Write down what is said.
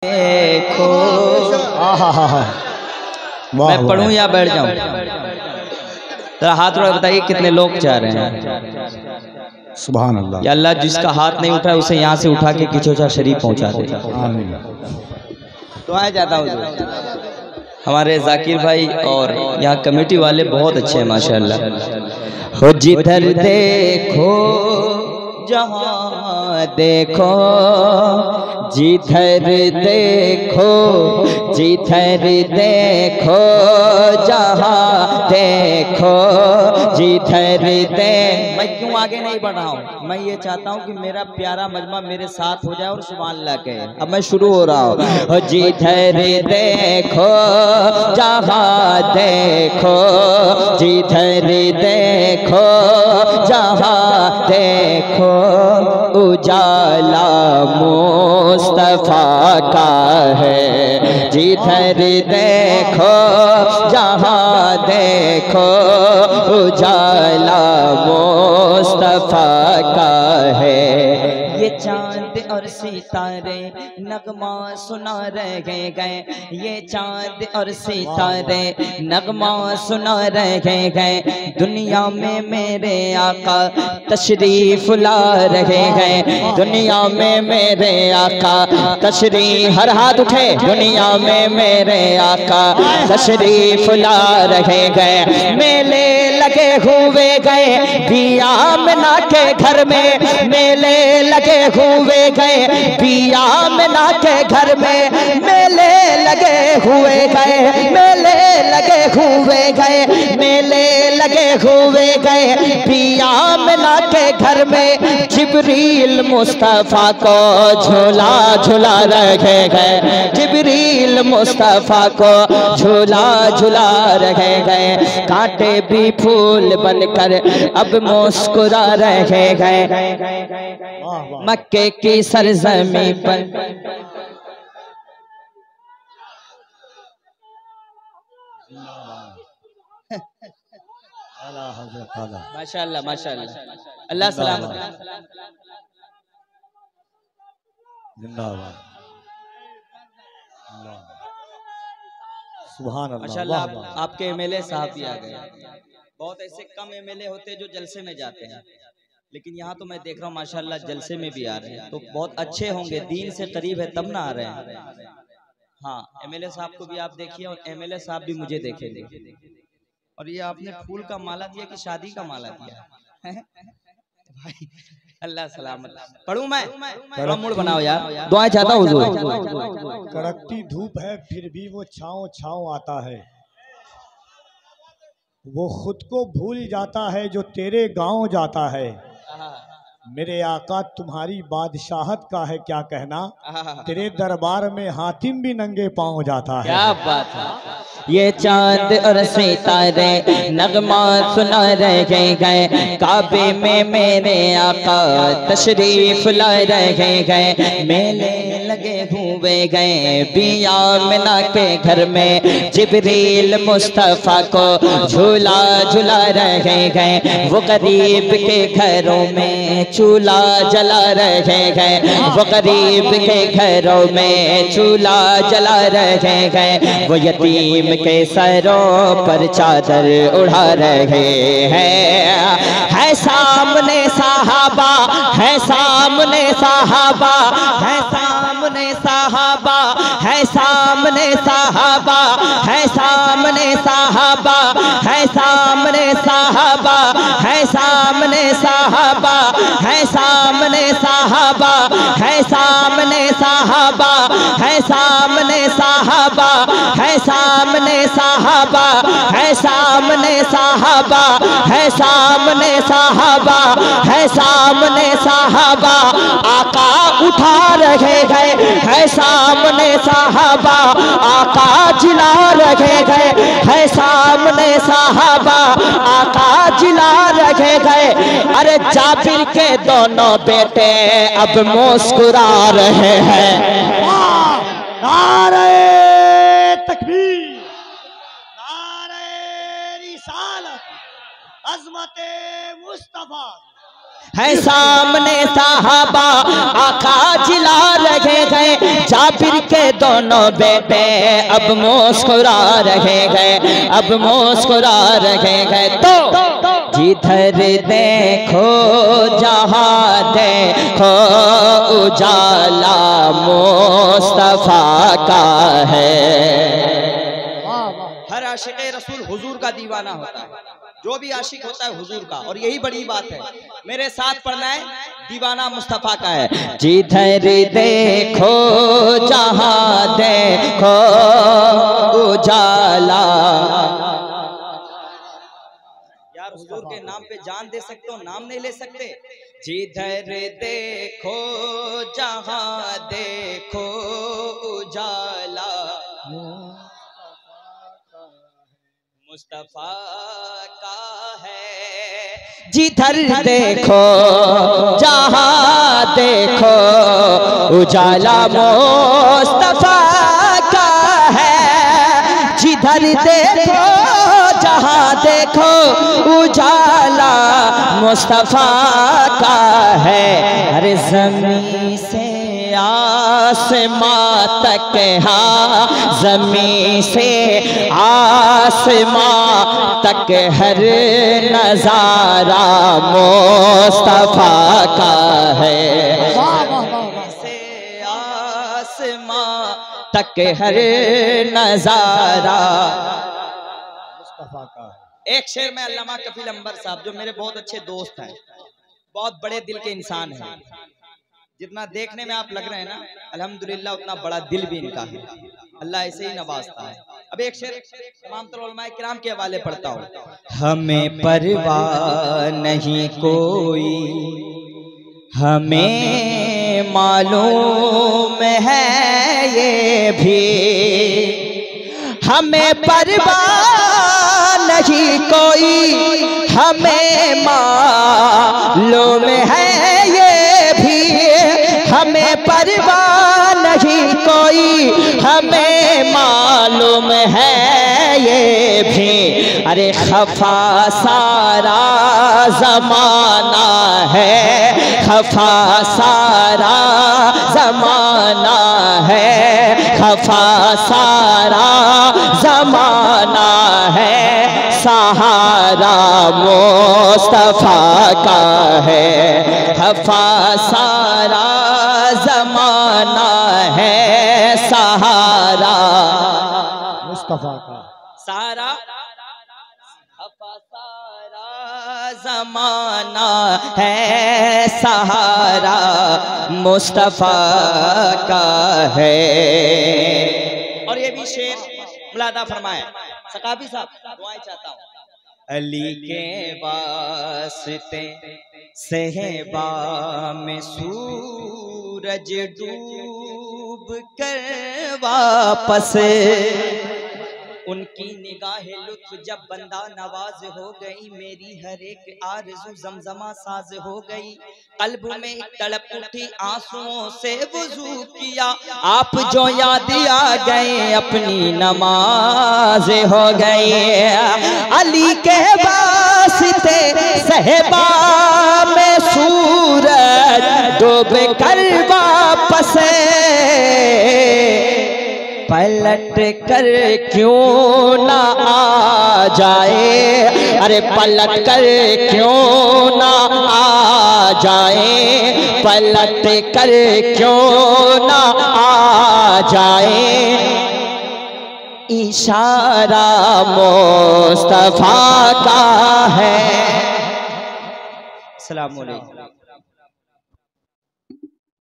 देखो मैं पढ़ूं या बैठ जाऊं? जरा हाथ उठा बताइए कितने लोग चाह रहे हैं। सुभान अल्लाह। या अल्लाह जिसका हाथ नहीं उठा उसे यहाँ से उठा के किचोचा शरीफ पहुंचा दे। तो आ जाता हूँ। हमारे जाकिर भाई और यहाँ कमेटी वाले बहुत अच्छे हैं माशाअल्लाह। हो जिधर देखो जहाँ देखो, जिधर देखो जिधर देखो, जहाँ देखो जिधर दे। मैं क्यों आगे नहीं बढ़ रहा हूँ? मैं ये चाहता हूँ कि मेरा प्यारा मजमा मेरे साथ हो जाए और सुभान अल्लाह कहे। अब मैं शुरू हो रहा हूँ। जिधर देखो जहाँ देखो, जिधर देखो जहाँ देखो, उजाला मुस्तफा का है। जिधर देखो जहाँ देखो, उजाला मुस्तफा का है। ये चांद और सितारे नगमा सुना रहे गए, ये चांद और सितारे नगमा सुना रहे गए। दुनिया में मेरे आका तशरीफ ला रहे हैं, दुनिया में मेरे आका तशरीफ, हर हाथ उठे। दुनिया में मेरे आका तशरीफ ला रहे गए। मेले लगे हुए गए पिया मिना के घर में, मेले लगे हुए गए पिया मिना के घर में। मेले लगे हुए गए, मेले लगे हुए गए, मेले लगे हुए गए पिया मिना के घर में। जिब्रील मुस्तफा को झूला झूला रहे गए, जिब्रील मुस्तफा को झूला झूला रहे गए। कांटे भी फूल बनकर अब मुस्कुरा रहे गए। मक्के की सरजमी पर माशाअल्लाह माशाअल्लाह, अल्लाह सलामत। जिंदाबाद सुभान अल्लाह। माशाअल्लाह आपके एमएलए साहब भी आ गए। बहुत ऐसे कम एमएलए होते हैं जो जलसे में जाते हैं, लेकिन यहाँ तो मैं देख रहा हूँ माशाअल्लाह जलसे में भी आ रहे हैं। तो बहुत अच्छे होंगे, दीन से करीब है तब ना आ रहे हैं। हाँ, एमएलए साहब को भी आप देखिए और एमएलए साहब भी मुझे देखेंगे। और ये आपने फूल का माला दिया कि शादी का माला दिया भाई? अल्लाह सलामत। पढ़ूं मैं? थोड़ा मूड बनाओ यार, दुआएं चाहता हूँ हुजूर। कड़कती धूप है फिर भी वो छाँव छाँव आता है। वो खुद को भूल जाता है जो तेरे गांव जाता है। मेरे आका तुम्हारी बादशाहत का है क्या कहना, तेरे दरबार में हातिम भी नंगे पांव जाता है। क्या बात है। ये चांद और सितारे नगमा सुना रहे गए, काबे में मेरे आका तशरीफ ला रहे गए। मेले लगे हुए गए पिया मिना के घर में, जिब्रील मुस्तफा को झूला झूला रहे गए। वो गरीब के घरों में चूल्हा जला रहे गए, वो गरीब के घरों में चूल्हा जला रहे गए। वो यतीम के सरों पर चादर उड़ा रहे हैं। है सामने साहबा, है सामने साहबा, है सामने साहबा, है सामने साहबा, है सामने साहबा, है सामने साहबा, है सामने साहबा, है सामने साहबा, है सामने साहबा, है सामने साहबा, है सामने साहबा, है सामने साहबा, है सामने साहबा, है सामने साहबा। आका उठा रहे गए, है सामने साहबा, आका जिला रहे गए, है सामने साहबा, आका जिला रहे गए। अरे जाबिर के दोनों बेटे अब मुस्कुरा रहे हैं। नारे तकबीर, नारे रिसालत, अज़मते मुस्तफा, है सामने साहबा आका जिला रहे गए, जाबिर के दोनों बेटे अब मुस्कुरा रहे गए, अब मुस्कुरा रहे गए। तो जिधर देखो जहाँ देखो उजाला मुस्तफा का है। हर आशिक़ रसूल हुजूर का दीवाना होता है, जो भी आशिक होता है हुजूर का, और यही बड़ी बात है। मेरे साथ पढ़ना है, दीवाना मुस्तफा का है। जिधर देखो जहाँ देखो उजाला। यार हुजूर के नाम पे जान दे सकते हो, नाम नहीं ले सकते। जिधर देखो जहाँ देखो उजाला मुस्तफा का है। जिधर देखो जहाँ देखो उजाला मुस्तफा का है। जिधर देखो जहाँ देखो उजाला मुस्तफा का है। अरे ज़मीन से आसमां तक, हाँ ज़मीन से आसमां तक हर नजारा मुस्तफा का है। से आसमां तक हर नजारा मुस्तफा का है। एक शेर में अल्लामा कफील अंबर साहब, जो मेरे बहुत अच्छे दोस्त हैं, बहुत बड़े दिल के इंसान हैं, जितना देखने में आप लग रहे हैं ना, अल्हम्दुलिल्लाह उतना बड़ा दिल भी इनका है। अल्लाह ऐसे ही नवाजता है। अब एक शेर तमाम तर उलमाए किराम के हवाले पढ़ता हूँ। हमें परवाह नहीं कोई, हमें मालूम है ये भी, हमें परवाह नहीं कोई, हमें मालूम है ये भी, हमें परवाह नहीं कोई, हमें मालूम है ये भी। अरे खफा सारा ज़माना है, खफा सारा ज़माना है, खफा सारा ज़माना है। सहारा मुस्तफा का है, खफा सारा ज़माना है, सहारा मुस्तफा का। सारा खफा सारा ज़माना है, सहारा मुस्तफा का है। और ये भी शेर मुलादा फरमाए सकाफी साहब, दुआएं चाहता हूँ। अली के वास्ते सहबा में सूरज डूब कर वापस, उनकी निगाहे लुत्फ जब बंदा नवाज हो गई, मेरी हर एक आरज़ू जमजमा साज हो गई। कल्ब में एक तड़प उठी, आंसुओं से वुज़ू किया, आप जो याद आ गए अपनी नमाज हो गई। अली के वास्ते सहबा में सूरज डूब कर वापस, पलट कर क्यों ना आ जाए, अरे पलट कर क्यों ना आ जाए, पलट कर क्यों ना आ जाए। इशारा मुस्तफा का है। अस्सलाम वालेकुम।